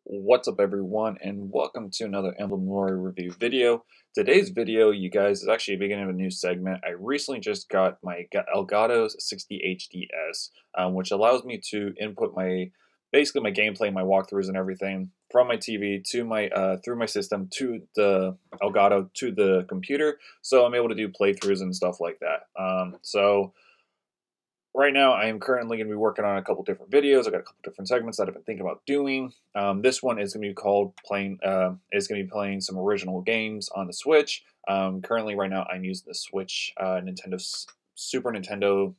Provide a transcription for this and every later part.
What's up everyone, and welcome to another Emblem Lore review video. Today's video, you guys, is actually the beginning of a new segment. I recently just got my Elgato 60 HDS, which allows me to input basically my gameplay, my walkthroughs and everything from my TV to my through my system to the Elgato to the computer, so I'm able to do playthroughs and stuff like that. Right now, I am currently going to be working on a couple different videos. I got a couple different segments that I've been thinking about doing. This one is going to be called playing some original games on the Switch. Currently, right now, I'm using the Switch Super Nintendo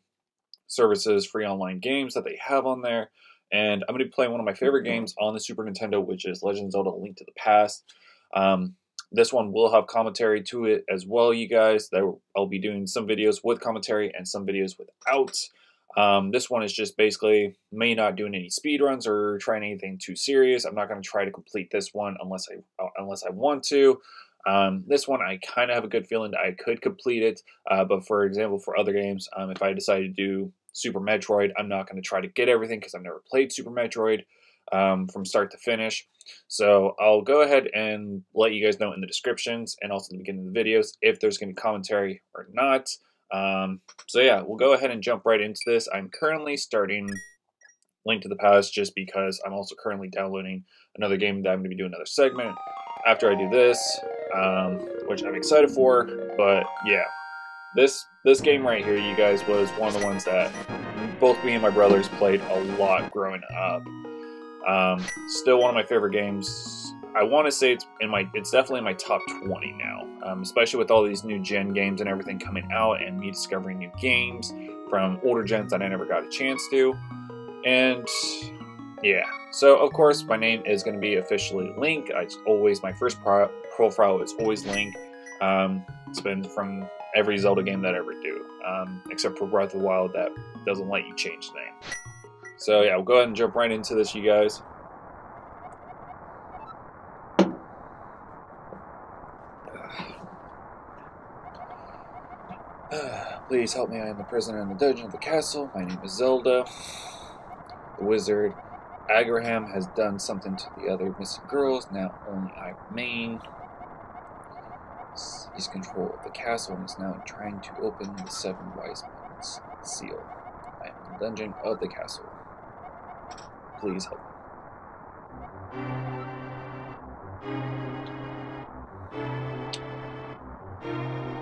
services, free online games that they have on there, and I'm going to be playing one of my favorite games on the Super Nintendo, which is Legend of Zelda: Link to the Past. This one will have commentary to it as well, you guys. I'll be doing some videos with commentary and some videos without. This one is just basically me not doing any speed runs or trying anything too serious. I'm not going to try to complete this one unless I want to. This one I kind of have a good feeling that I could complete it. But for example, for other games, if I decide to do Super Metroid, I'm not going to try to get everything because I've never played Super Metroid from start to finish. So I'll go ahead and let you guys know in the descriptions and also in the beginning of the videos if there's going to be commentary or not. So yeah, we'll go ahead and jump right into this. I'm currently starting Link to the Past just because I'm also currently downloading another game that I'm going to be doing another segment after I do this, which I'm excited for. But yeah, this game right here, you guys, was one of the ones that both me and my brothers played a lot growing up. Still one of my favorite games. I want to say it's definitely in my top 20 now, especially with all these new gen games and everything coming out and me discovering new games from older gens that I never got a chance to. And yeah, so of course my name is going to be officially Link. It's always my first profile is always Link. It's been from every Zelda game that I ever do, except for Breath of the Wild that doesn't let you change the name. So yeah, we'll go ahead and jump right into this, you guys. Please help me, I am the prisoner in the dungeon of the castle. My name is Zelda. The wizard Abraham has done something to the other missing girls. Now only I remain. He's control of the castle and is now trying to open the 7 wise men's seal. I am in the dungeon of the castle. Please help.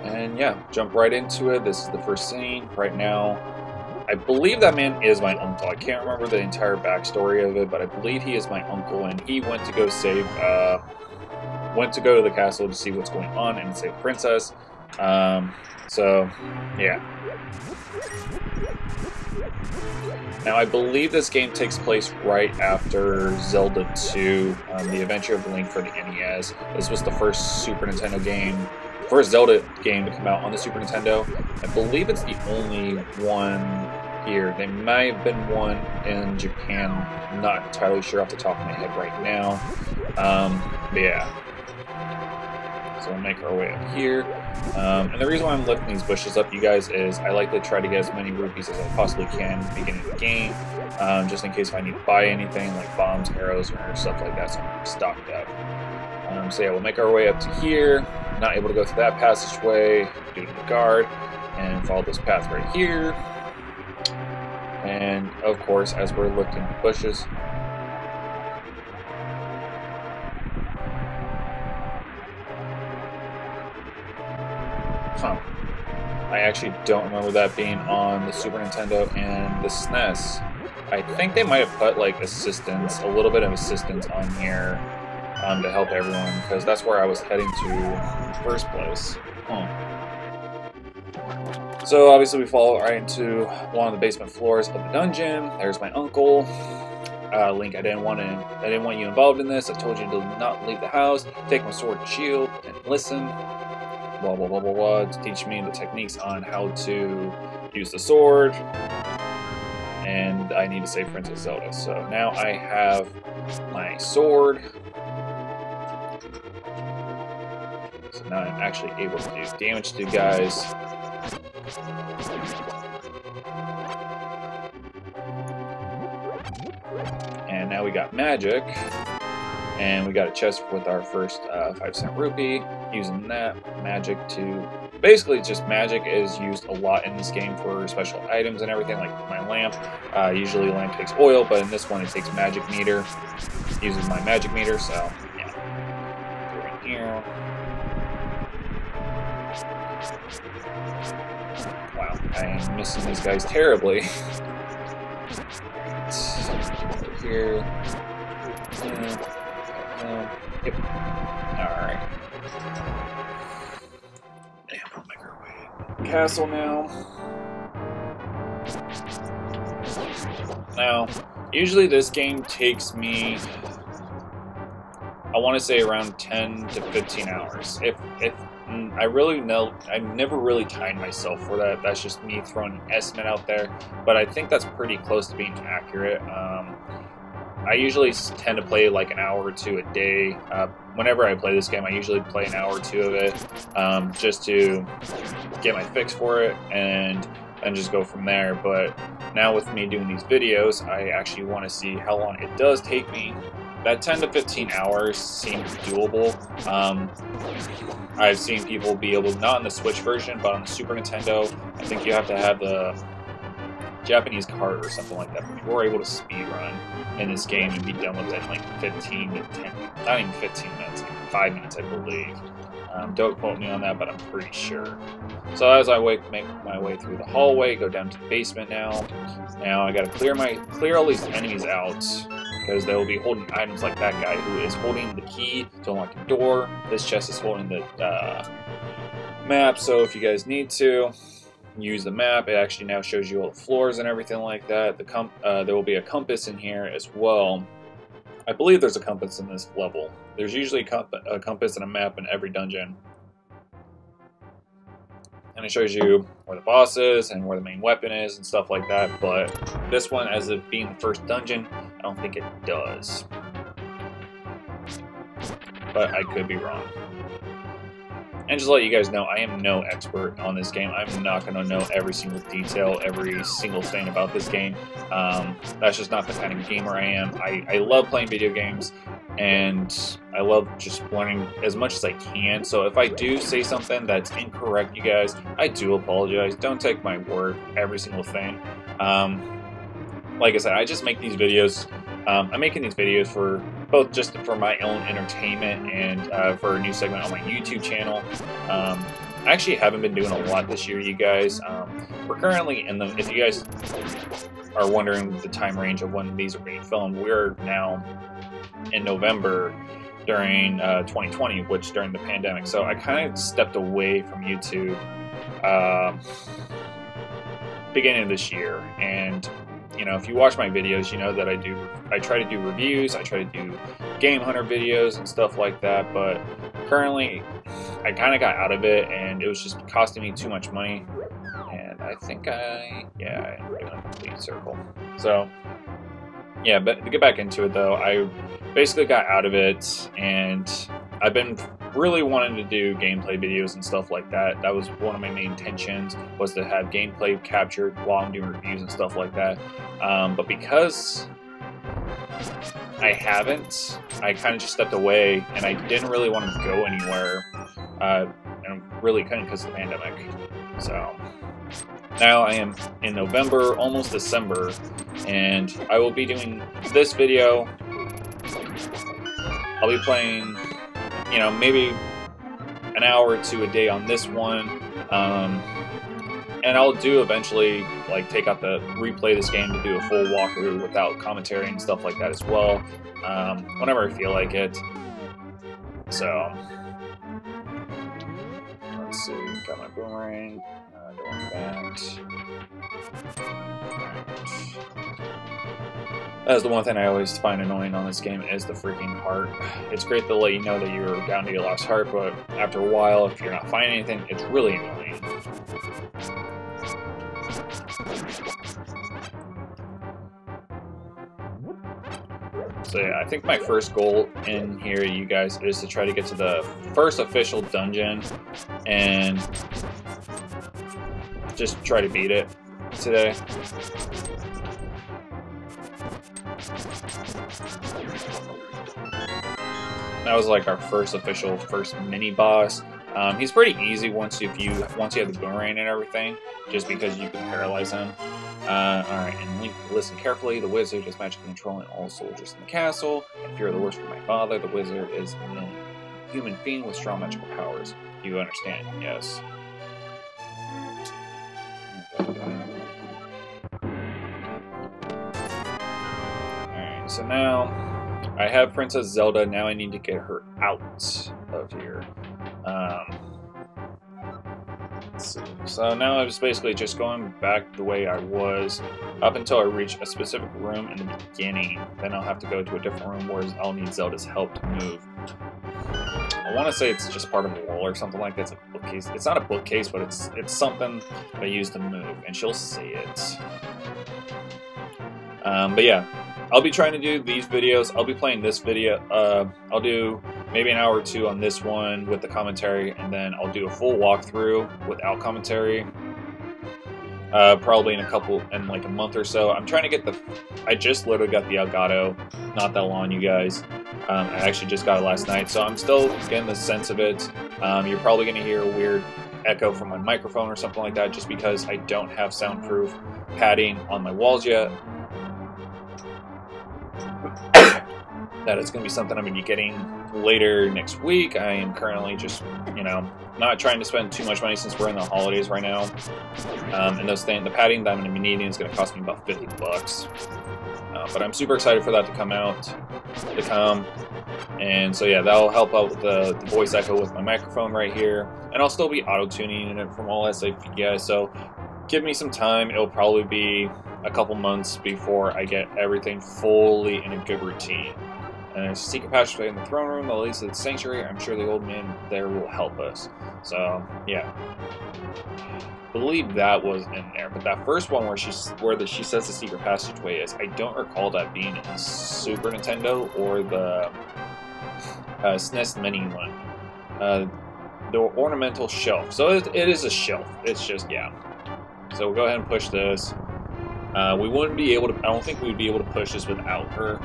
And yeah, jump right into it. This is the first scene. Right now, I believe that man is my uncle. I can't remember the entire backstory of it, but I believe he is my uncle, and he went to go to the castle to see what's going on and save the princess. So, yeah. Now, I believe this game takes place right after Zelda 2, The Adventure of Link for the NES. This was the first Super Nintendo game, first Zelda game to come out on the Super Nintendo. I believe it's the only one here. There might have been one in Japan. I'm not entirely sure off the top of my head right now. But yeah. So we'll make our way up here. And the reason why I'm lifting these bushes up, you guys, is I like to try to get as many rupees as I possibly can at the beginning of the game, just in case if I need to buy anything like bombs, arrows, or stuff like that, so I'm stocked up. So yeah, we'll make our way up to here. Not able to go through that passageway due to the guard, and follow this path right here. And of course, as we're lifting the bushes, I actually don't remember that being on the Super Nintendo and the SNES. I think they might have put like assistance, a little bit of assistance on here to help everyone, because that's where I was heading to in the first place. So obviously we fall right into one of the basement floors of the dungeon. There's my uncle. Link, I didn't want you involved in this. I told you to not leave the house. Take my sword and shield and listen. Blah blah blah blah blah, to teach me the techniques on how to use the sword, and I need to save Princess Zelda. So now I have my sword, so now I'm actually able to do damage to guys. And now we got magic. and we got a chest with our first 5-cent rupee. Using that magic to basically just magic is used a lot in this game for special items and everything, like my lamp. Usually lamp takes oil, but in this one it takes magic meter. Uses my magic meter, so yeah. Through in here. Wow, I am missing these guys terribly. Over here. Yep. Alright. And we'll make our way in the castle now. Now, usually this game takes me, I want to say, around 10 to 15 hours. If I really know, I never really timed myself for that. That's just me throwing an estimate out there, but I think that's pretty close to being accurate. I usually tend to play like an hour or two a day. Whenever I play this game, I usually play an hour or two of it, just to get my fix for it and just go from there. But now with me doing these videos, I actually want to see how long it does take me. That 10 to 15 hours seems doable. I've seen people be able, not on the Switch version, but on the Super Nintendo, I think you have to have the Japanese card or something like that. People are able to speedrun in this game and be done with it in like 15 to 10, not even 15 minutes, like 5 minutes, I believe. Don't quote me on that, but I'm pretty sure. So as I make my way through the hallway, go down to the basement now. Now I gotta clear all these enemies out, because they will be holding items like that guy who is holding the key to unlock the door. This chest is holding the map, so if you guys need to use the map, it actually now shows you all the floors and everything like that. There will be a compass in here as well. I believe there's a compass in this level. There's usually a compass and a map in every dungeon. And it shows you where the boss is and where the main weapon is and stuff like that. But this one, as it being the first dungeon, I don't think it does. But I could be wrong. And just to let you guys know, I am no expert on this game. I'm not going to know every single detail, every single thing about this game. That's just not the kind of gamer I am. I love playing video games, and I love just learning as much as I can. So if I do say something that's incorrect, you guys, I do apologize. Don't take my word for every single thing. Like I said, I just make these videos. I'm making these videos for both just for my own entertainment and for a new segment on my YouTube channel. I actually haven't been doing a lot this year, you guys. We're currently in the, if you guys are wondering the time range of when these are being filmed, we're now in November during 2020, which during the pandemic. So I kind of stepped away from YouTube beginning of this year, and you know, if you watch my videos, you know that I try to do reviews, I try to do game hunter videos and stuff like that, but currently I kind of got out of it, and it was just costing me too much money, and I think I'm doing a complete circle. So yeah, but to get back into it though, I basically got out of it, and I've been really wanting to do gameplay videos and stuff like that. That was one of my main intentions, was to have gameplay captured while I'm doing reviews and stuff like that. But because I haven't, I kind of just stepped away, and I didn't really want to go anywhere, and really couldn't because of the pandemic. So now I am in November, almost December, and I will be doing this video. I'll be playing, you know, maybe an hour or two a day on this one, and I'll do eventually like replay this game to do a full walkthrough without commentary and stuff like that as well, whenever I feel like it. So let's see, got my boomerang, doing that. That's the one thing I always find annoying on this game, is the freaking heart. It's great to let you know that you're down to your last heart, but after a while, if you're not finding anything, it's really annoying. So yeah, I think my first goal in here, you guys, is to try to get to the first official dungeon and just try to beat it today. That was like our first mini boss. He's pretty easy once you have the boomerang and everything, just because you can paralyze him. Alright, and Link, listen carefully. The wizard is magically controlling all soldiers in the castle. I fear the worst for my father. The wizard is a human fiend with strong magical powers. You understand? Yes. Alright, so now I have Princess Zelda. Now I need to get her out of here. Let's see. So now I was basically just going back the way I was up until I reach a specific room in the beginning. Then I'll have to go to a different room where I'll need Zelda's help to move. I want to say it's just part of a wall or something like that. It's a bookcase. It's not a bookcase, but it's something that I use to move, and she'll see it. But yeah, I'll be trying to do these videos. I'll be playing this video. I'll do maybe an hour or two on this one with the commentary, and then I'll do a full walkthrough without commentary. Probably in like a month or so. I'm trying to get I just literally got the Elgato not that long, you guys. I actually just got it last night, so I'm still getting the sense of it. You're probably going to hear a weird echo from my microphone or something like that, just because I don't have soundproof padding on my walls yet. That is going to be something I'm going to be getting later next week. I am currently just, not trying to spend too much money since we're in the holidays right now. And the padding that I'm going to be needing is going to cost me about $50. But I'm super excited for that to come. And so yeah, that'll help out with the voice echo with my microphone right here. And I'll still be auto-tuning it from all SAPs. So give me some time. It'll probably be a couple months before I get everything fully in a good routine. And there's a secret passageway in the throne room that leads to the sanctuary. I'm sure the old man there will help us. So yeah, I believe that was in there. But that first one where she says the secret passageway is, I don't recall that being in Super Nintendo or the SNES Mini one. The ornamental shelf. So it is a shelf. It's just, yeah. So we'll go ahead and push this. We wouldn't be able to. I don't think we'd be able to push this without her.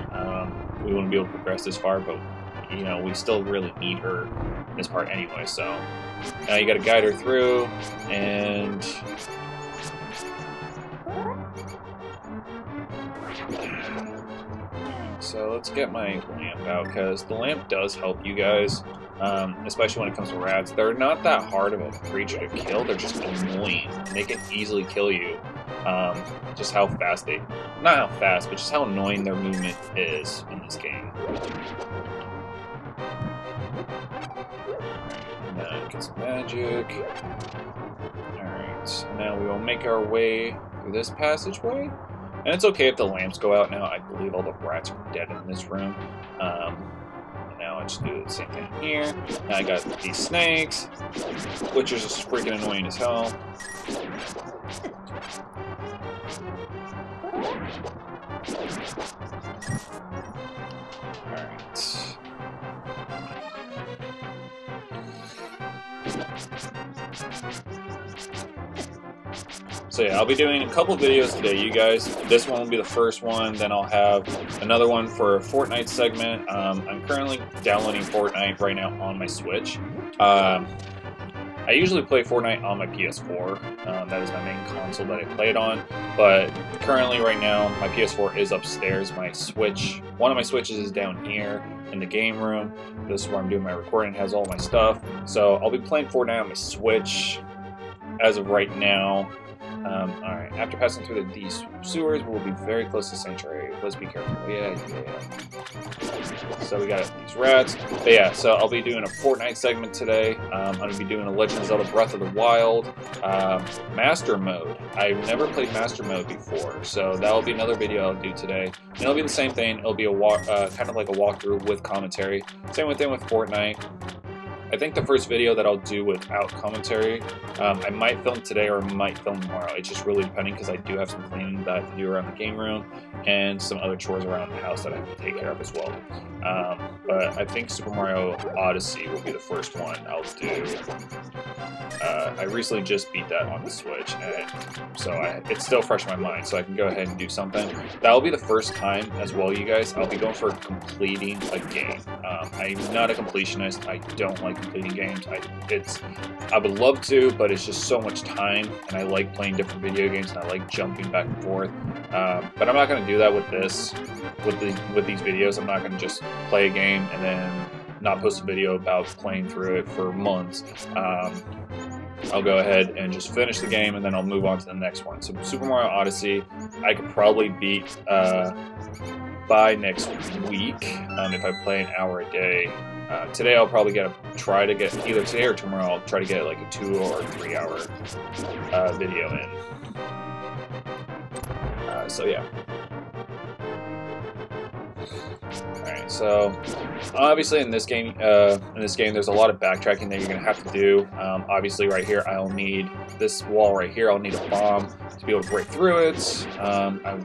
We wouldn't be able to progress this far, but we still really need her in this part anyway. So now you got to guide her through, and so let's get my lamp out, because the lamp does help you guys, especially when it comes to rats. They're not that hard of a creature to kill. They're just annoying. They can easily kill you. Just how fast not how fast, but just how annoying their movement is in this game. And get some magic. Alright, so now we will make our way through this passageway. And it's okay if the lamps go out now. I believe all the rats are dead in this room. And now I just do the same thing here. Now I got these snakes, which is just freaking annoying as hell. Alright. So yeah, I'll be doing a couple videos today, you guys. This one will be the first one, then I'll have another one for a Fortnite segment. I'm currently downloading Fortnite right now on my Switch. I usually play Fortnite on my PS4. That is my main console that I play it on. But currently, right now, my PS4 is upstairs. My Switch, one of my Switches is down here in the game room. This is where I'm doing my recording. It has all my stuff. So I'll be playing Fortnite on my Switch as of right now. Alright, after passing through these sewers, we'll be very close to Sanctuary. Let's be careful. Yeah. So we got these rats. But yeah, so I'll be doing a Fortnite segment today. I'm going to be doing a Legend of Zelda Breath of the Wild Master Mode. I've never played Master Mode before, so that'll be another video I'll do today. And it'll be the same thing. It'll be a kind of like a walkthrough with commentary. Same thing with Fortnite. I think the first video that I'll do without commentary, I might film today or might film tomorrow. It's just really depending because I do have some cleaning that I have to do around the game room and some other chores around the house that I have to take care of as well. But I think Super Mario Odyssey will be the first one I'll do. I recently just beat that on the Switch, and so it's still fresh in my mind, so I can go ahead and do something. That'll be the first time as well, you guys. I'll be going for completing a game. I'm not a completionist. I don't like completing games. I would love to, but it's just so much time, and I like playing different video games, and I like jumping back and forth. But I'm not going to do that with this, with these videos. I'm not going to just play a game and then not post a video about playing through it for months. I'll go ahead and just finish the game, and then I'll move on to the next one. So Super Mario Odyssey, I could probably beat by next week if I play an hour a day. Today I'll probably try to get either today or tomorrow. I'll try to get like a 2 or 3 hour video in. So yeah. Alright, so obviously in this game, there's a lot of backtracking that you're gonna have to do. Obviously, right here, I'll need this wall right here. I'll need a bomb to be able to break through it. I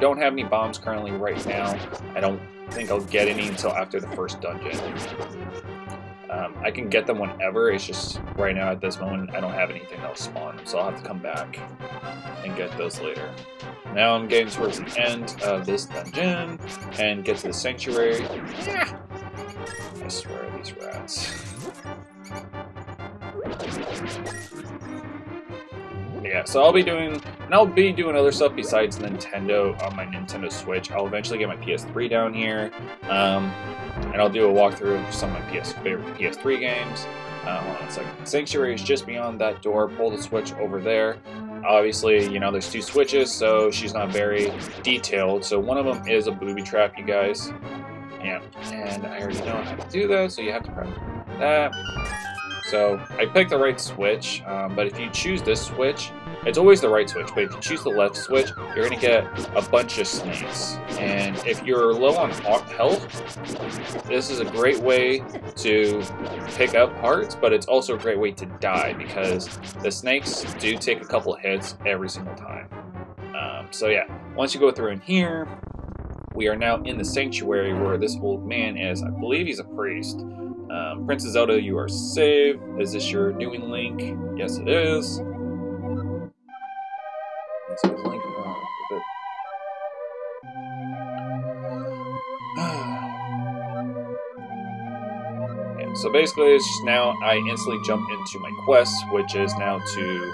don't have any bombs currently right now. I don't think I'll get any until after the first dungeon. I can get them whenever. It's just right now at this moment I don't have anything that'll spawn, so I'll have to come back and get those later. Now I'm getting towards the end of this dungeon and get to the sanctuary. I swear, these rats. Yeah, so I'll be doing other stuff besides Nintendo on my Nintendo Switch. I'll eventually get my PS3 down here, and I'll do a walkthrough of some of my favorite PS3 games. Hold on a second. Sanctuary is just beyond that door. Pull the switch over there. Obviously, you know, there's 2 switches, so she's not very detailed. So one of them is a booby trap, you guys. Yeah, and I already know how to do that, so you have to press that. So I picked the right switch, but if you choose this switch, it's always the right switch, but if you choose the left switch, you're going to get a bunch of snakes. And if you're low on health, this is a great way to pick up hearts, but it's also a great way to die because the snakes do take a couple hits every single time. So yeah, once you go through in here, we are now in the sanctuary where this old man is. I believe he's a priest. Princess Zelda, you are saved. Is this your doing link? Yes, it is. So link and so basically, it's just now I instantly jump into my quest, which is now to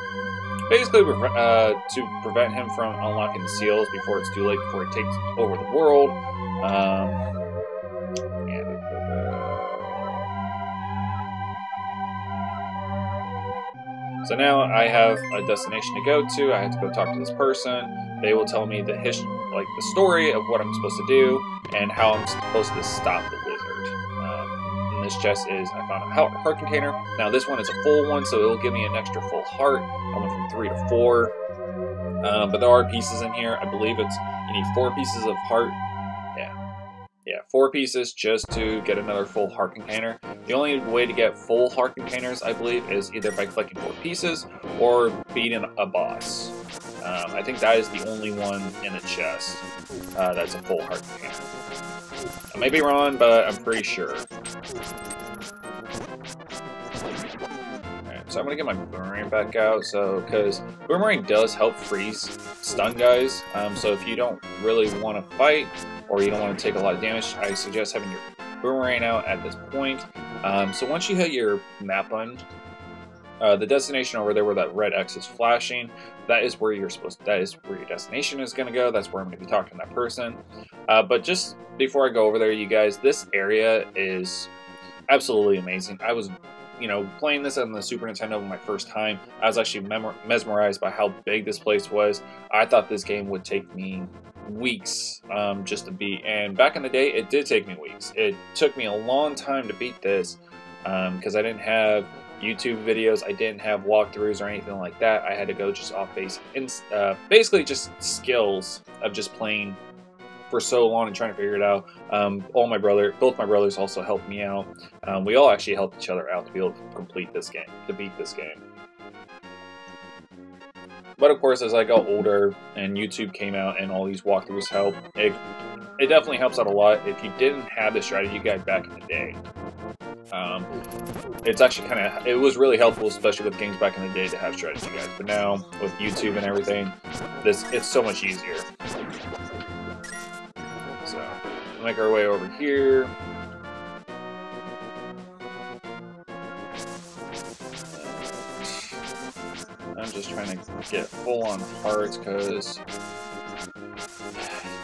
basically to prevent him from unlocking the seals before it's too late, before he takes over the world. So now I have a destination to go to. I have to go talk to this person. They will tell me the history, like the story of what I'm supposed to do and how I'm supposed to stop the wizard. And this chest is, I found a heart container. Now this one is a full one, so it'll give me an extra full heart. I went from 3 to 4. But there are pieces in here. I believe you need 4 pieces of heart. Yeah, 4 pieces just to get another full heart container. The only way to get full heart containers, I believe, is either by collecting 4 pieces or beating a boss. I think that is the only one in the chest that's a full heart container. I may be wrong, but I'm pretty sure. Alright, so I'm going to get my boomerang back out, because boomerang does help freeze stun guys, so if you don't really want to fight, or you don't want to take a lot of damage, I suggest having your boomerang out at this point. So once you hit your map button, the destination over there where that red X is flashing, that is where your destination is going to go. That's where I'm going to be talking to that person. But just before I go over there, you guys, this area is absolutely amazing. I was, playing this on the Super Nintendo my first time. I was actually mesmerized by how big this place was. I thought this game would take me weeks just to beat, and back in the day it did take me weeks. It took me a long time to beat this because I didn't have YouTube videos, I didn't have walkthroughs or anything like that. I had to go just off base, basically just skills of just playing for so long and trying to figure it out. Both my brothers also helped me out. We all actually helped each other out to be able to complete this game, to beat this game. But of course, as I got older and YouTube came out and all these walkthroughs helped, it definitely helps out a lot if you didn't have the strategy guide back in the day. It's actually it was really helpful, especially with games back in the day, to have strategy guides. But now, with YouTube and everything, it's so much easier. So, we'll make our way over here. I'm just trying to get full-on hearts, because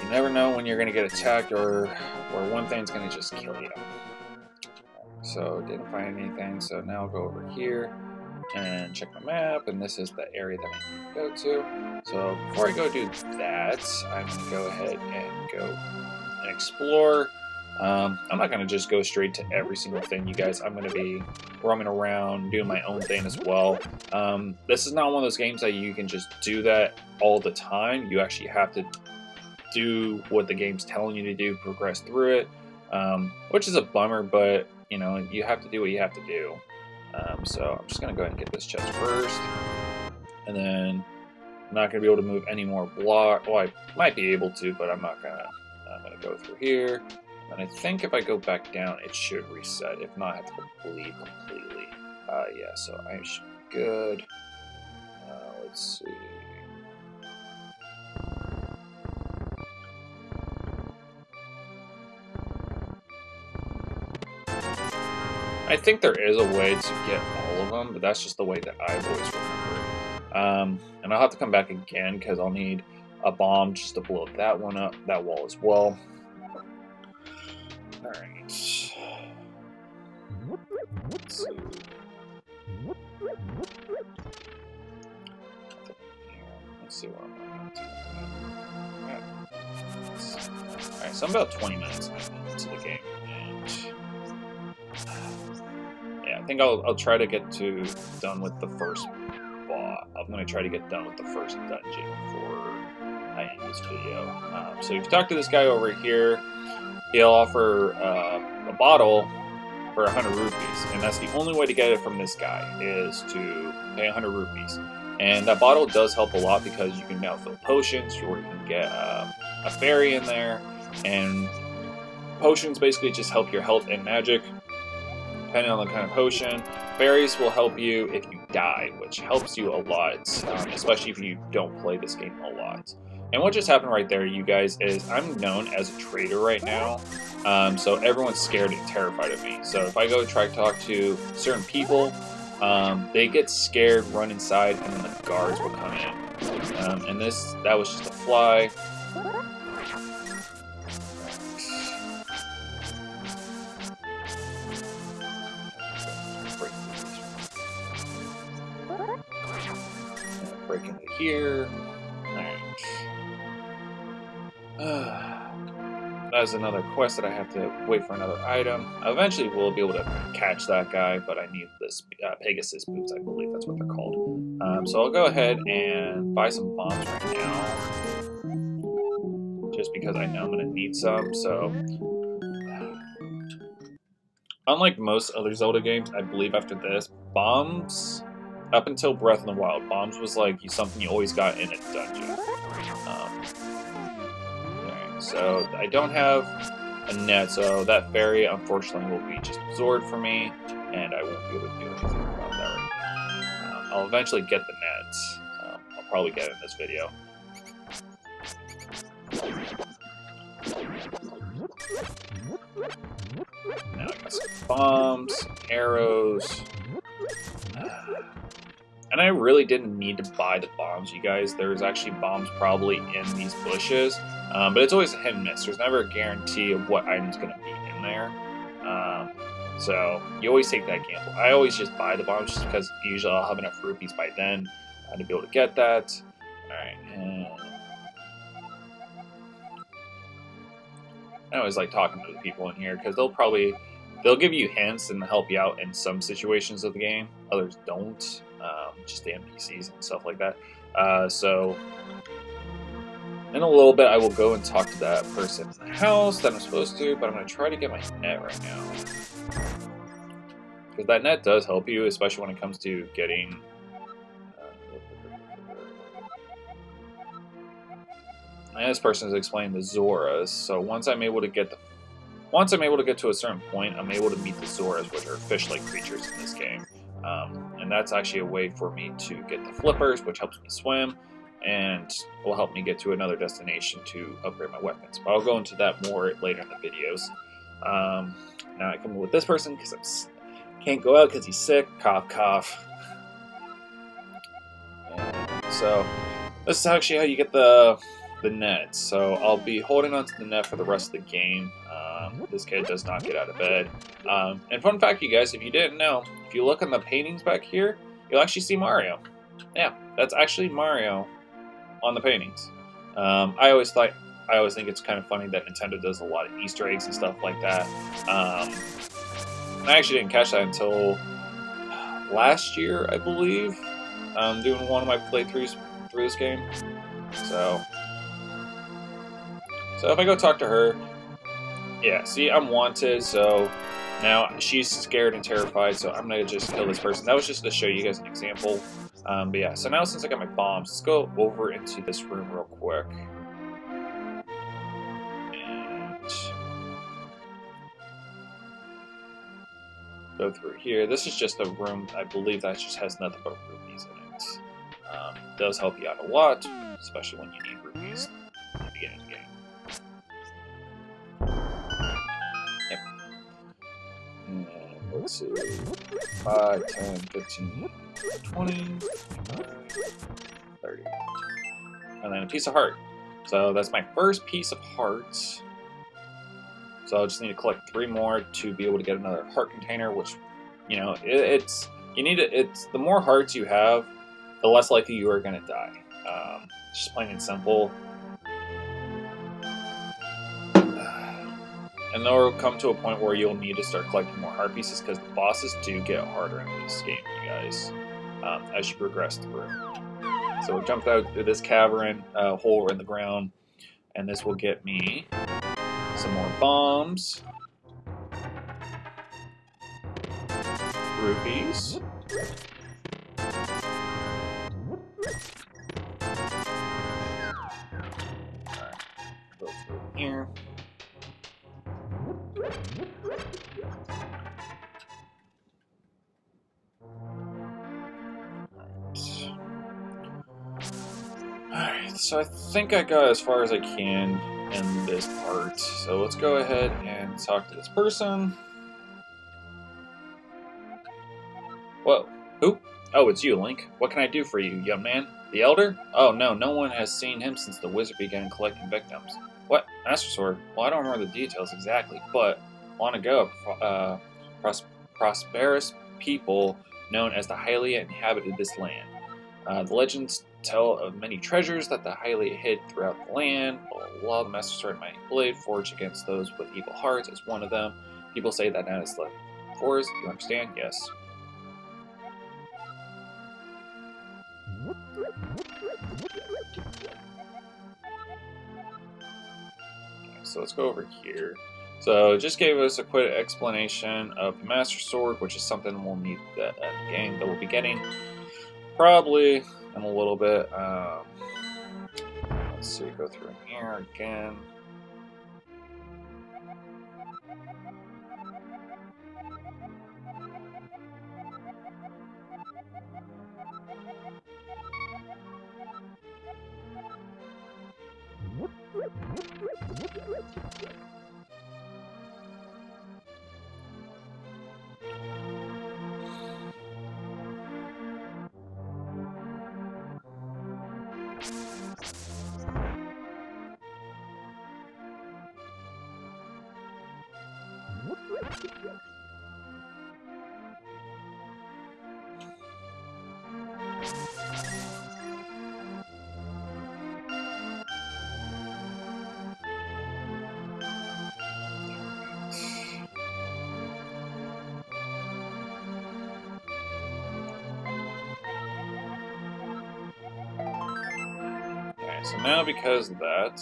you never know when you're going to get attacked or one thing's going to just kill you. So, didn't find anything, so now I'll go over here and check my map, and this is the area that I need to go to. So, before I go do that, I'm going to go ahead and go and explore. I'm not going to just go straight to every single thing, you guys. I'm going to be roaming around, doing my own thing as well. This is not one of those games that you can just do that all the time. You actually have to do what the game's telling you to do, progress through it, which is a bummer, but you know, you have to do what you have to do. So I'm just going to go ahead and get this chest first, and then I'm not going to be able to move any more block. Well, I might be able to, but I'm not going to. I'm going to go through here. And I think if I go back down, it should reset. If not, I have to leave completely. Yeah, so I should be good. Let's see. I think there is a way to get all of them, but that's just the way that I've always remembered. And I'll have to come back again, because I'll need a bomb just to blow that one up, that wall as well. Alright. Let's see. Let's see where I'm at. Alright, so I'm about 20 minutes into the game, and yeah, I think I'll try to get done with the first boss. I'm going to try to get done with the first dungeon before I end this video. So if you talk to this guy over here, he'll offer a bottle for 100 rupees, and that's the only way to get it from this guy, is to pay 100 rupees. And that bottle does help a lot, because you can now fill potions, or you can get a fairy in there, and potions basically just help your health and magic, depending on the kind of potion. Fairies will help you if you die, which helps you a lot, especially if you don't play this game a lot. And what just happened right there, you guys, is I'm known as a traitor right now, so everyone's scared and terrified of me. So if I go try to talk to certain people, they get scared, run inside, and then the guards will come in. And that was just a fly. Break into here. That's another quest that I have to wait for another item. Eventually we'll be able to catch that guy, but I need this Pegasus boots, I believe that's what they're called. So I'll go ahead and buy some bombs right now, just because I know I'm going to need some. So, unlike most other Zelda games, I believe after this, bombs, up until Breath of the Wild, bombs was like something you always got in a dungeon. So I don't have a net, so that fairy unfortunately will be just absorbed for me, and I won't be able to do anything about that right now. I'll eventually get the net. I'll probably get it in this video. Now I got some bombs, arrows. And I really didn't need to buy the bombs, you guys. There's actually bombs probably in these bushes, but it's always a hit and miss. There's never a guarantee of what item's going to be in there. So you always take that gamble. I always just buy the bombs just because usually I'll have enough rupees by then to be able to get that. Alright, and I always like talking to the people in here, because they'll give you hints and help you out in some situations of the game. Others don't. Just the NPCs and stuff like that. So In a little bit, I will go and talk to that person in the house that I'm supposed to, but I'm going to try to get my net right now. Because that net does help you, especially when it comes to getting... and this person is explaining the Zoras, so once I'm able to get to a certain point, I'm able to meet the Zoras, which are fish-like creatures in this game. And that's actually a way for me to get the flippers, which helps me swim, and will help me get to another destination to upgrade my weapons. But I'll go into that more later in the videos. Now I come with this person because I can't go out because he's sick. Cough, cough. And so this is actually how you get the net. So I'll be holding onto the net for the rest of the game. This kid does not get out of bed. And fun fact, you guys, if you didn't know, if you look on the paintings back here, you'll actually see Mario. Yeah, that's actually Mario on the paintings. I always think it's kind of funny that Nintendo does a lot of Easter eggs and stuff like that. I actually didn't catch that until last year, I believe, doing one of my playthroughs through this game. So if I go talk to her, yeah, see, I'm wanted, so now she's scared and terrified, so I'm going to just kill this person. That was just to show you guys an example. But yeah, so now since I got my bombs, let's go over into this room real quick. And go through here. This is just a room, I believe, that just has nothing but rupees in it. It does help you out a lot, especially when you need rupees at the beginning of the game. Yep. And let's see. 5, 10, 15, 20, 30. And then a piece of heart. So that's my first piece of hearts. So I'll just need to collect 3 more to be able to get another heart container, which, you know, it's the more hearts you have, the less likely you are going to die. Just plain and simple. And there will come to a point where you'll need to start collecting more heart pieces because the bosses do get harder in this game, you guys, as you progress through. So we jumped out through this cavern, hole in the ground, and this will get me some more bombs, rupees, alright, go through here. Alright, so I think I got as far as I can in this part. So let's go ahead and talk to this person. Whoa, who? Oh, it's you, Link. What can I do for you, young man? The Elder? Oh no, no one has seen him since the wizard began collecting victims. What? Master Sword? Well, I don't remember the details exactly, but long ago, prosperous people known as the Hylia inhabited this land. The legends tell of many treasures that the Hylia hid throughout the land. While the Master Sword and Mighty Blade forged against those with evil hearts is one of them. People say that now is left forest. You understand? Yes. So let's go over here. So it just gave us a quick explanation of the Master Sword, which is something we'll need at the game that we'll be getting probably in a little bit. Let's see, go through here again. So now because of that,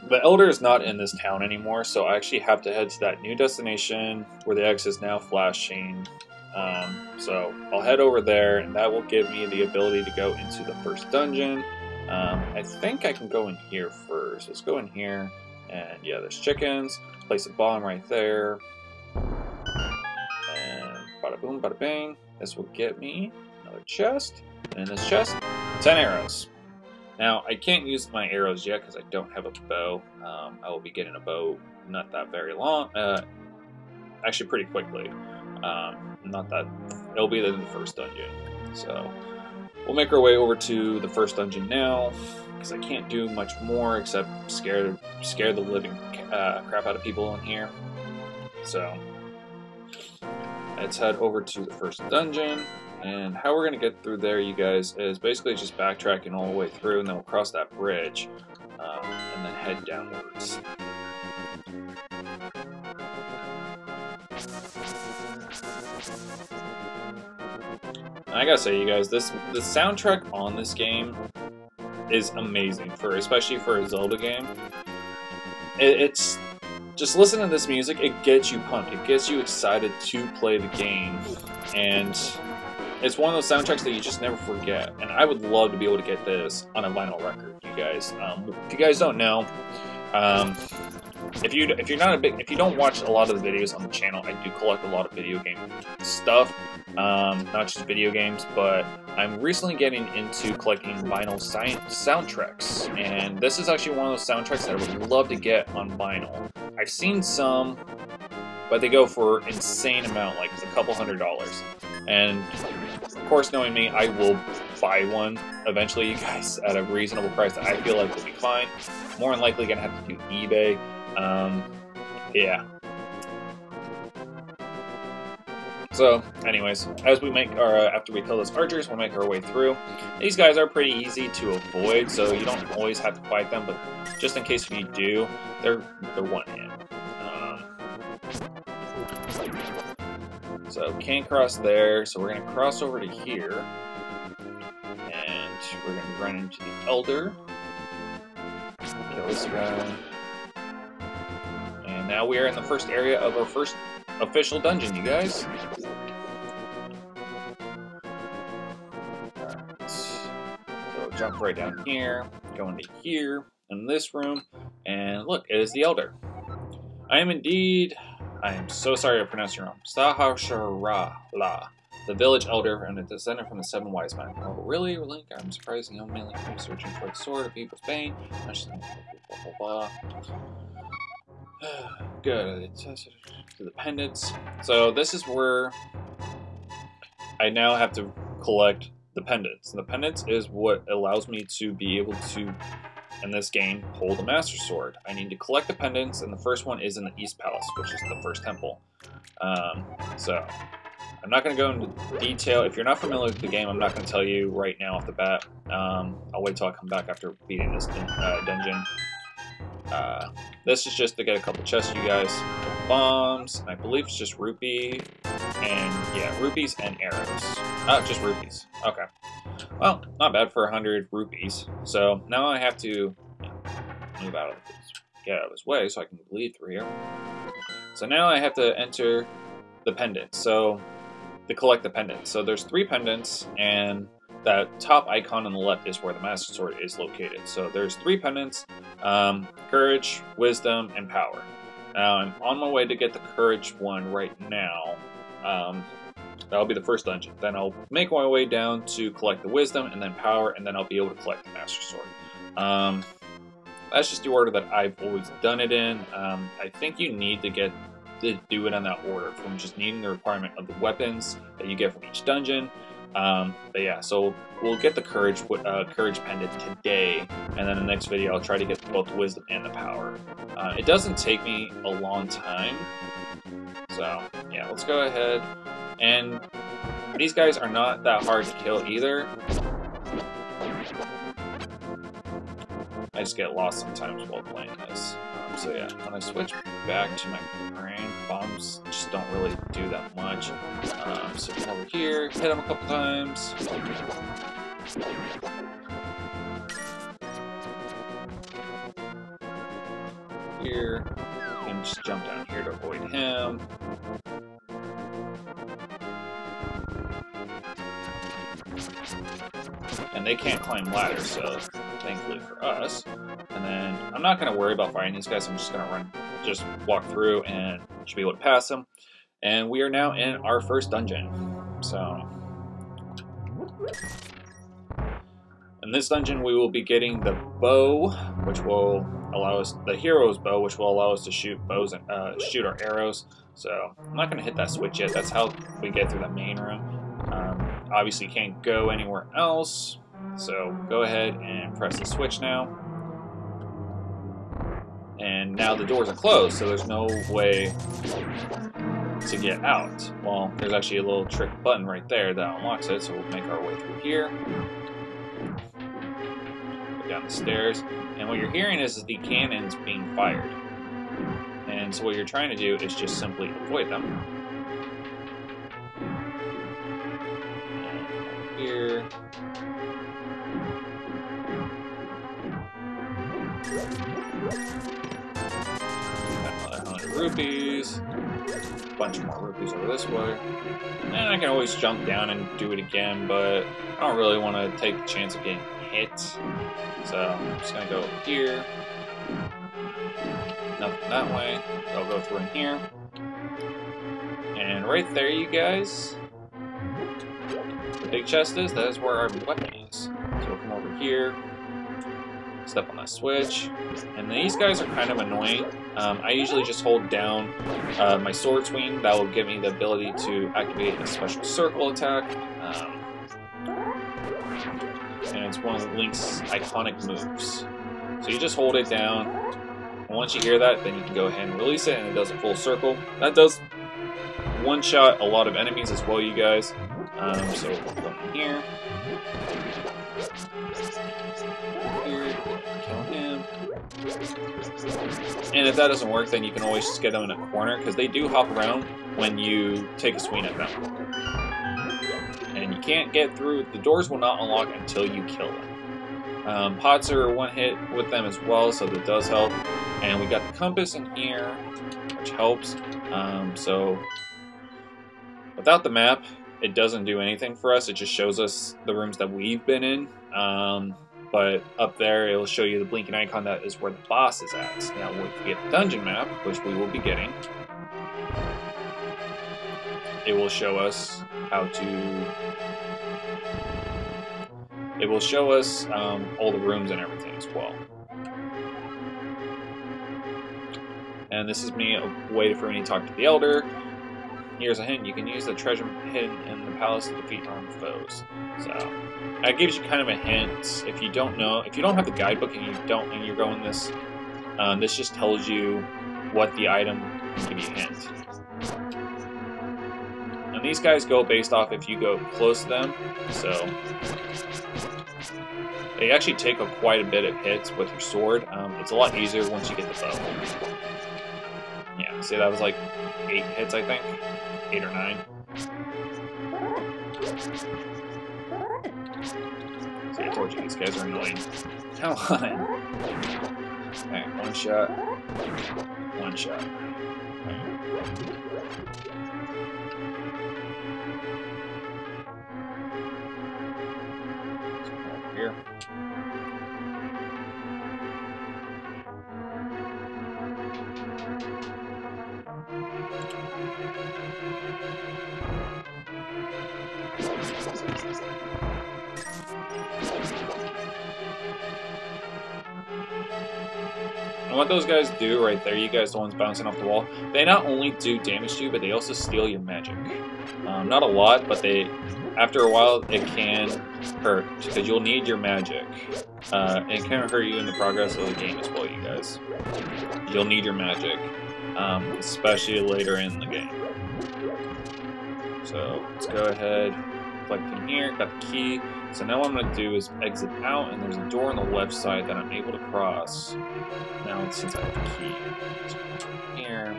the Elder is not in this town anymore, so I actually have to head to that new destination where the X is now flashing. So I'll head over there, and that will give me the ability to go into the first dungeon. I think I can go in here first. Let's go in here, and yeah, there's chickens. Place a bomb right there. And bada boom, bada bang. This will get me another chest. And in this chest, 10 arrows. Now, I can't use my arrows yet because I don't have a bow. I will be getting a bow not that very long. Actually, pretty quickly. Not that. It'll be in the first dungeon. So, we'll make our way over to the first dungeon now because I can't do much more except scare the living crap out of people in here. So, let's head over to the first dungeon. And how we're going to get through there, you guys, is basically just backtracking all the way through, and then we'll cross that bridge, and then head downwards. And I gotta say, you guys, the soundtrack on this game is amazing, especially for a Zelda game. It's just listen to this music, it gets you pumped, it gets you excited to play the game, and it's one of those soundtracks that you just never forget, and I would love to be able to get this on a vinyl record, you guys. If you guys don't know, if you don't watch a lot of the videos on the channel, I do collect a lot of video game stuff, not just video games, but I'm recently getting into collecting vinyl soundtracks, and this is actually one of those soundtracks that I would love to get on vinyl. I've seen some, but they go for insane amount, like a couple $100s. And of course, knowing me, I will buy one eventually, you guys, at a reasonable price that I feel like will be fine. More than likely gonna have to do eBay. Yeah. So, anyways, as we make after we kill those archers, we'll make our way through. These guys are pretty easy to avoid, so you don't always have to fight them, but just in case if you do, they're one hit. So can't cross there, so we're gonna cross over to here, and we're gonna run into the Elder. Kill this guy. And now we are in the first area of our first official dungeon, you guys. Alright. So jump right down here, go into here, in this room, and look, it is the Elder. I am so sorry I pronounced it wrong. Sahasharala, the village elder and a descendant from the 7 wise men. Oh, really? Link? I'm surprised the young man came searching for the sword of people's bane. Blah, blah, blah. Good. To the pendants. So this is where I now have to collect the pendants. And the pendants is what allows me to be able to, in this game, hold a Master Sword. I need to collect the pendants, and the first one is in the East Palace, which is the first temple. So, I'm not going to go into detail. If you're not familiar with the game, I'm not going to tell you right now off the bat. I'll wait till I come back after beating this dungeon. This is just to get a couple chests, you guys. Bombs, and I believe it's just rupee, and yeah, rupees and arrows. Just rupees. Okay. Well, not bad for 100 rupees. So now I have to move out of this, get out of his way so I can bleed through here. So now I have to enter the pendant. So to collect the pendants. So there's 3 pendants, and that top icon on the left is where the Master Sword is located. So there's 3 pendants: courage, wisdom, and power. Now I'm on my way to get the courage one right now. That'll be the first dungeon. Then I'll make my way down to collect the wisdom, and then power, and then I'll be able to collect the Master Sword. That's just the order that I've always done it in. I think you need to do it in that order, from just needing the requirement of the weapons that you get from each dungeon. But yeah, so we'll get the courage pendant today, and then in the next video I'll try to get both the wisdom and the power. It doesn't take me a long time, so yeah, let's go ahead. And these guys are not that hard to kill either. I just get lost sometimes while playing this. So yeah, when I switch back to my brain, bombs just don't really do that much. So come over here, hit them a couple times. here. You can just jump down here to avoid him. And they can't climb ladders, so thankfully for us. And then I'm not going to worry about fighting these guys. I'm just going to just walk through and should be able to pass them. And we are now in our first dungeon. So, in this dungeon, we will be getting the bow, which will allow us, the hero's bow, which will allow us to shoot bows and shoot our arrows. So, I'm not going to hit that switch yet. That's how we get through the main room. Obviously, you can't go anywhere else. So, go ahead and press the switch now. And now the doors are closed, so there's no way to get out. Well, there's actually a little trick button right there that unlocks it, so we'll make our way through here. Go down the stairs. And what you're hearing is the cannons being fired. And so what you're trying to do is just simply avoid them. And over here. Another 100 rupees. A bunch more rupees over this way. And I can always jump down and do it again, but I don't really want to take the chance of getting hit. So I'm just going to go over here. Nothing that way. I'll go through in here. And right there, you guys, the big chest is, that is where our weapon is. So we'll come over here. Step on that switch, and these guys are kind of annoying. I usually just hold down my sword swing. That will give me the ability to activate a special circle attack, and it's one of Link's iconic moves. So you just hold it down, and once you hear that, then you can go ahead and release it, and it does a full circle. That does one-shot a lot of enemies as well, you guys. So we'll go in here. Kill him. And if that doesn't work, then you can always just get them in a corner, because they do hop around when you take a swing at them. And you can't get through, the doors will not unlock until you kill them. Pots are one hit with them as well, so that does help. And we got the compass in here, which helps. So without the map, it doesn't do anything for us. It just shows us the rooms that we've been in. But up there, it'll show you the blinking icon that is where the boss is at. Now, if we get the dungeon map, which we will be getting, it will show us how to... It will show us all the rooms and everything as well. And this is me waiting for me to talk to the Elder. Here's a hint: you can use the treasure hidden in the palace to defeat armed foes. So that gives you kind of a hint. If you don't know, if you don't have the guidebook and you're going this, this just tells you what the item can give you a hint. And these guys go based off if you go close to them. So they actually take quite a bit of hits with your sword. It's a lot easier once you get the bow. Yeah, see, that was like 8 hits, I think. 8 or 9. See, I told you, these guys are annoying. Come on. Alright, one shot. One shot. Over here. And what those guys do right there, you guys, the ones bouncing off the wall, they not only do damage to you, but they also steal your magic. Not a lot, but after a while, it can hurt, because you'll need your magic. It can hurt you in the progress of the game as well, you guys. You'll need your magic, especially later in the game. So let's go ahead, click in here, got the key. So now what I'm going to do is exit out, and there's a door on the left side that I'm able to cross. Now, since I have the key, let's go here.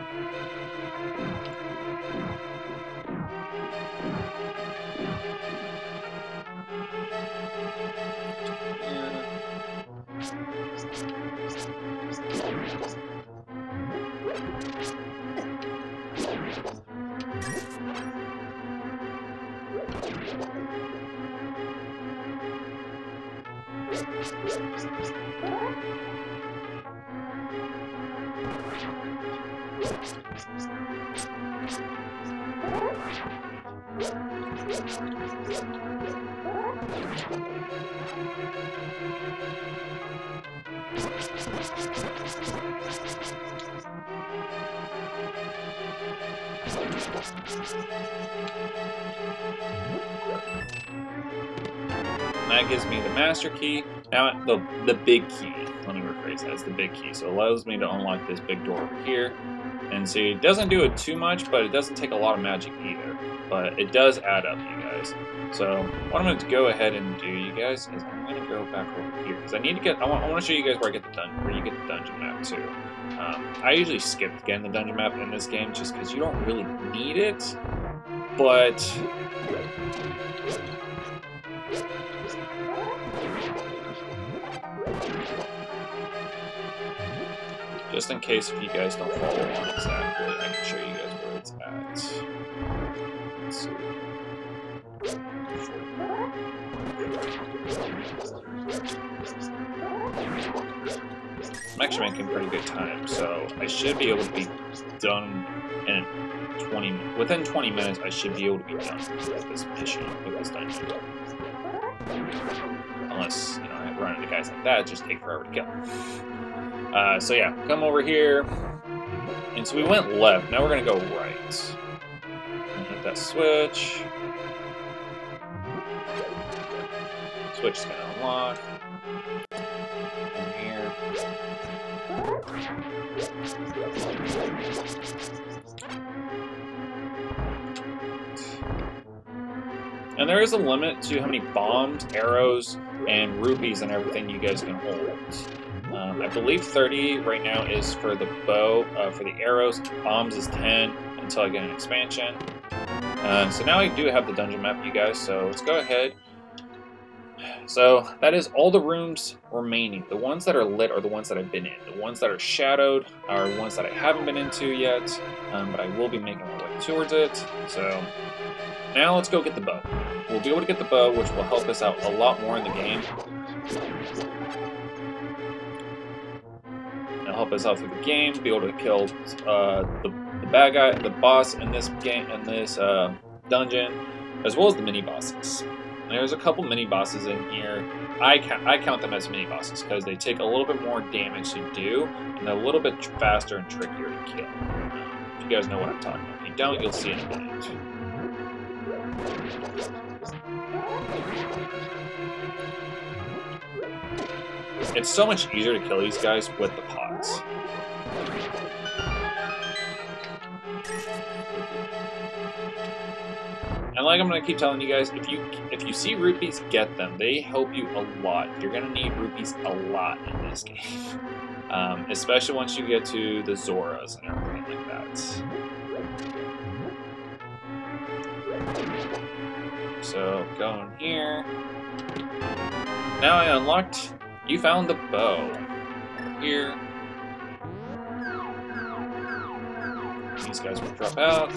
And that gives me the master key. Now, the big key. Let me rephrase that. It's the big key. So it allows me to unlock this big door over here. And see, it doesn't do it too much, but it doesn't take a lot of magic either. But it does add up, you guys. So what I'm going to go ahead and do, you guys, is I'm going to go back over here because I need to get. I want to show you guys where I get the where you get the dungeon map too. I usually skip getting the dungeon map in this game just because you don't really need it, but. Just in case if you guys don't follow along exactly, I can show you guys where it's at. Let's see. I'm actually making pretty good time, so I should be able to be done in within 20 minutes. I should be able to be done with this mission, with this dungeon. Unless, you know, I run into guys like that, it just take forever to kill. So yeah, come over here. And so we went left. Now we're going to go right. And hit that switch. Switch is going to unlock. In here. And there is a limit to how many bombs, arrows, and rupees and everything you guys can hold. I believe 30 right now is for the bow. For the arrows, bombs is 10 until I get an expansion. So now I do have the dungeon map, you guys, so let's go ahead. So that is all the rooms remaining. The ones that are lit are the ones that I've been in. The ones that are shadowed are the ones that I haven't been into yet, but I will be making my way towards it. So now let's go get the bow. We'll be able to get the bow, which will help us out a lot more in the game. It'll help us out through the game, be able to kill the bad guy, the boss in this game, in this dungeon, as well as the mini bosses. There's a couple mini bosses in here. I count them as mini bosses because they take a little bit more damage to do, and they're a little bit faster and trickier to kill. If you guys know what I'm talking about. If you don't, you'll see in a minute. It's so much easier to kill these guys with the pots. And like I'm going to keep telling you guys, if you see rupees, get them. They help you a lot. You're going to need rupees a lot in this game. Especially once you get to the Zoras and everything like that. So, going here. Now I unlocked, you found the bow. Here. These guys will drop out.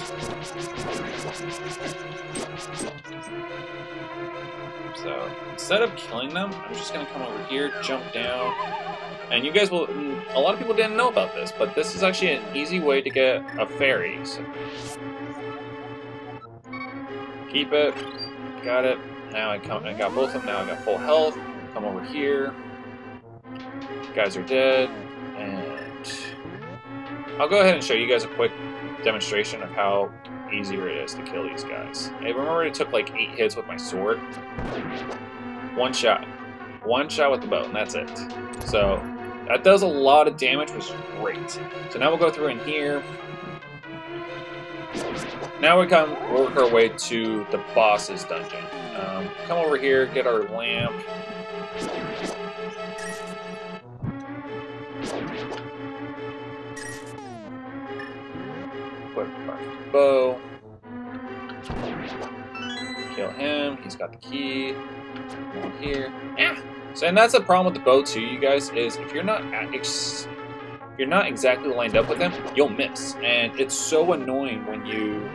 So, instead of killing them, I'm just going to come over here, jump down, and you guys will, a lot of people didn't know about this, but this is actually an easy way to get a fairy. So, keep it, got it, now I got both of them, now I got full health, come over here, guys are dead, and I'll go ahead and show you guys a quick demonstration of how easier it is to kill these guys. Hey, remember it took like 8 hits with my sword? One shot with the bow, and that's it. So that does a lot of damage, which is great. So now we'll go through in here. Now we work our way to the boss's dungeon. Come over here, get our lamp. Equip our bow. Kill him. He's got the key. Over here. Yeah. So, and that's the problem with the bow too, you guys, is if you're not exactly lined up with them, you'll miss, and it's so annoying when you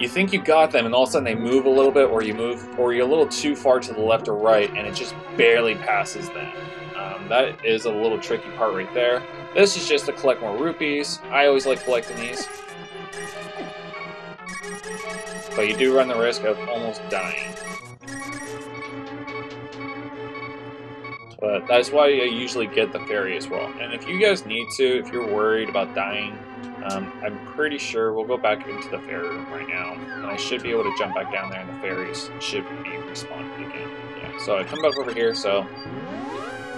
think you got them, and all of a sudden they move a little bit, or you're a little too far to the left or right, and it just barely passes them. That is a little tricky part right there. This is just to collect more rupees. I always like collecting these. But you do run the risk of almost dying. But that's why I usually get the ferry as well. And if you guys need to, if you're worried about dying, I'm pretty sure we'll go back into the ferry room right now. And I should be able to jump back down there and the ferries should be respawned again. Yeah, so I come back over here, so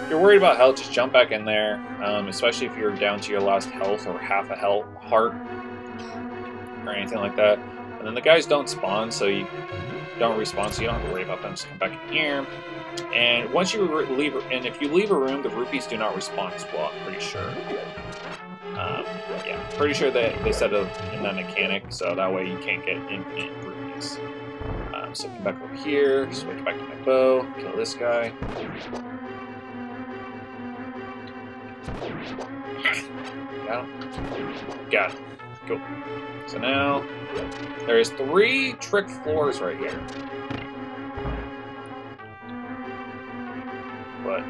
if you're worried about health, just jump back in there. Especially if you're down to your last health or half a heart or anything like that. And then the guys don't spawn, so you don't respawn, so you don't have to worry about them. Just come back in here. And once you leave, and if you leave a room, the rupees do not respawn as well, I'm pretty sure. Yeah, pretty sure that they set up in that mechanic, so that way you can't get infinite rupees. So come back over here, switch back to my bow, kill this guy. Got him. Got him. Cool. So now, there's 3 trick floors right here. But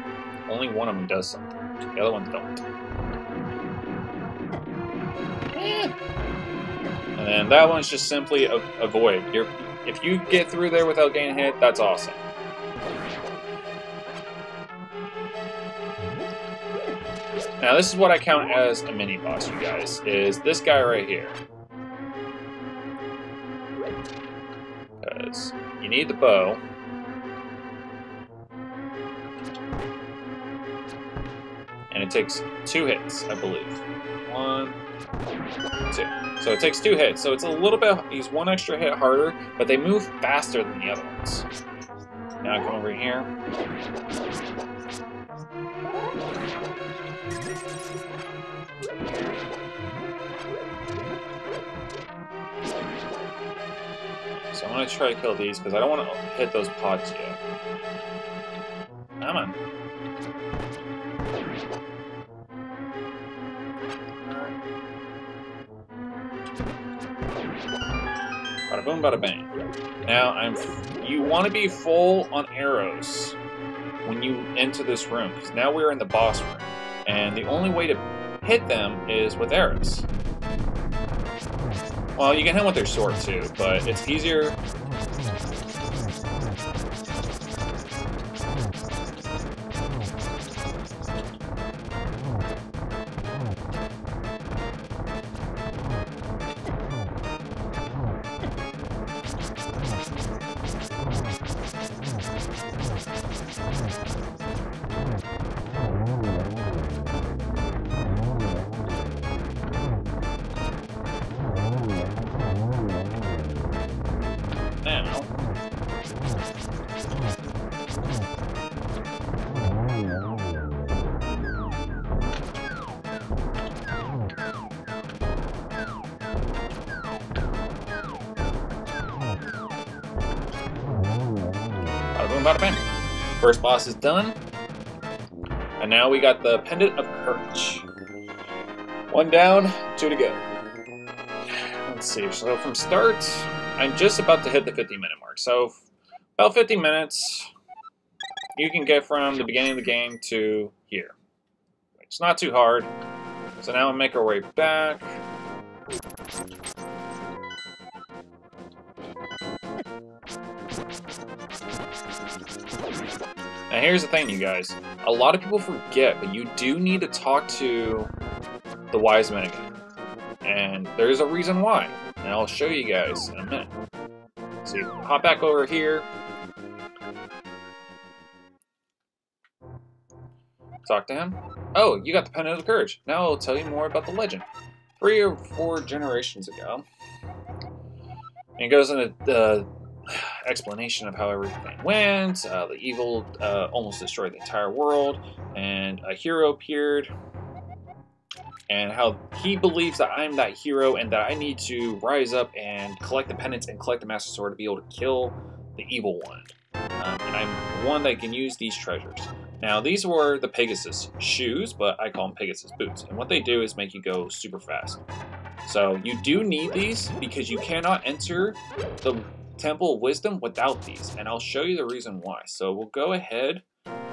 only one of them does something. The other ones don't. And then that one's just simply avoid. If you get through there without getting hit, that's awesome. Now this is what I count as a mini boss, you guys, is this guy right here. Because you need the bow. And it takes 2 hits, I believe. 1, 2. So it takes 2 hits. So it's a little bit, he's 1 extra hit harder, but they move faster than the other ones. Now I come over here. So I'm going to try to kill these because I don't want to hit those pods yet. Come on. Bada boom, bada bang. Now you want to be full on arrows when you enter this room, because now we're in the boss room, and the only way to hit them is with arrows. Well, you can hit them with their sword too, but it's easier. Bada bang. First boss is done. And now we got the Pendant of Courage. 1 down, 2 to go. Let's see, so from start, I'm just about to hit the 50-minute mark. So, about 50 minutes, you can get from the beginning of the game to here. It's not too hard. So now we'll make our way back. Now here's the thing, you guys. A lot of people forget, but you do need to talk to the wise men again. And there's a reason why. And I'll show you guys in a minute. So you hop back over here. Talk to him. Oh, you got the Pendant of Courage. Now I'll tell you more about the legend. 3 or 4 generations ago. And it goes into the explanation of how everything went. The evil almost destroyed the entire world, and a hero appeared, and how he believes that I'm that hero and that I need to rise up and collect the pendants and collect the Master Sword to be able to kill the evil one. And I'm one that can use these treasures. Now, these were the Pegasus shoes, but I call them Pegasus boots. And what they do is make you go super fast. So you do need these because you cannot enter the Temple of Wisdom without these. And I'll show you the reason why. So we'll go ahead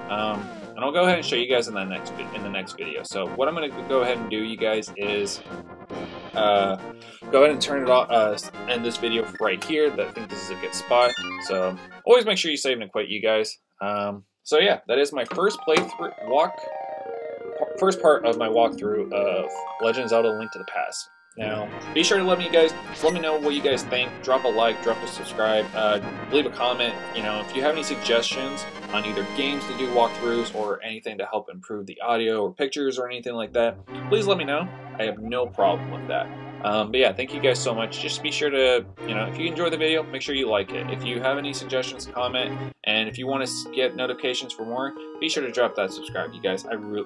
And I'll go ahead and show you guys in the next video. So what I'm going to go ahead and do, you guys, is go ahead and turn it off, end this video right here. I think this is a good spot. So always make sure you save and quit, you guys. So yeah, that is my first first part of my walkthrough of Legend of Zelda: Link to the Past. Now, be sure to let me know what you guys think. Drop a like, drop a subscribe, leave a comment. You know, if you have any suggestions on either games to do walkthroughs or anything to help improve the audio or pictures or anything like that, please let me know. I have no problem with that. But yeah, thank you guys so much. Just be sure to, if you enjoy the video, make sure you like it. If you have any suggestions, comment. And if you want to get notifications for more, be sure to drop that subscribe, you guys. I really